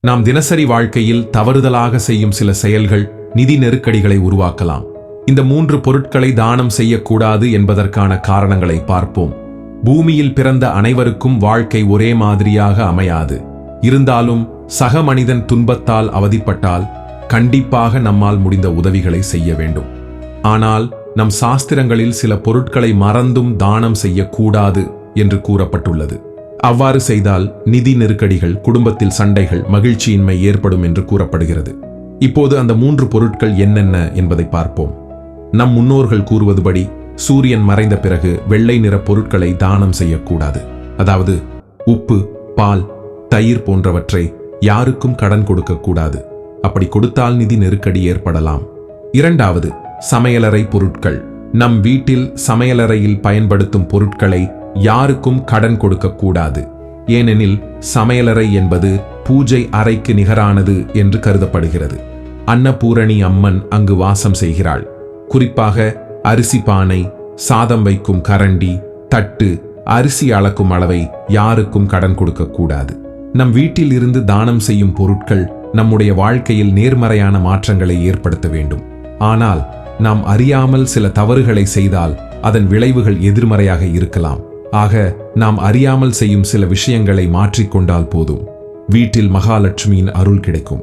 நாம் தினசரி வாழ்க்கையில் தவறுதலாக செய்யும் சில செயல்கள் நிதி நெருக்கடிகளை உருவாக்கலாம். இந்த 3 பொருட்களை தானம் செய்யக்கூடாது என்பதற்கான காரணங்களை பார்ப்போம். பூமியில் பிறந்த அனைவருக்கும் வாழ்க்கை ஒரே மாதிரியாக அமையாது. இருந்தாலும் சக மனிதன் துன்பத்தால் அவதிப்பட்டால் கண்டிப்பாக நம்மால் முடிந்த உதவிகளை செய்ய வேண்டும். ஆனால் நம் சாஸ்திரங்களில் சில பொருட்களை மறந்தும் தானம் செய்யக்கூடாது என்று கூறப்பட்டுள்ளது. அவ்வாறு செய்தால் நிதி நெருக்கடிகள், குடும்பத்தில் சண்டைகள், மகிழ்ச்சியின்மை ஏற்படும் என்று கூறப்படுகிறது. இப்போது அந்த 3 பொருட்கள் என்னென்ன என்பதை பார்ப்போம். நம் முன்னோர்கள் கூறுவதுபடி சூரியன் மறைந்த பிறகு வெள்ளை நிற பொருட்களை தானம் செய்யக்கூடாது. அதாவது உப்பு, பால், தயிர் போன்றவற்றை யாருக்கும் கடன் கொடுக்கக்கூடாது. அப்படி கொடுத்தால் நிதி நெருக்கடி ஏற்படலாம். 2வது, சமையலறை பொருட்கள். நம் வீட்டில் சமையலறையில் பயன்படுத்தும் பொருட்களை யாருக்கும் கடன் கொடுக்கக்கூடாது. ஏனெனில் சமையலறை என்பது பூஜை அறைக்கு நிகரானது என்று கருதப்படுகிறது. அன்னபூரணி அம்மன் அங்கு வாசம் செய்கிறாள். குறிப்பாக அரிசி பானை, சாதம் வைக்கும் கரண்டி, தட்டு, அரிசி அளக்கும் அளவை யாருக்கும் கடன் கொடுக்கக்கூடாது. நம் வீட்டில் இருந்து தானம் செய்யும் பொருட்கள் நம்முடைய வாழ்க்கையில் நேர்மறையான மாற்றங்களை ஏற்படுத்த வேண்டும். ஆனால் நாம் அறியாமல் சில தவறுகளை செய்தால் அதன் விளைவுகள் எதிர்மறையாக இருக்கலாம். ஆக நாம் அறியாமல் செய்யும் சில விஷயங்களை மாற்றிக்கொண்டால் போதும். வீட்டில் மகாலட்சுமியின் அருள் கிடைக்கும்.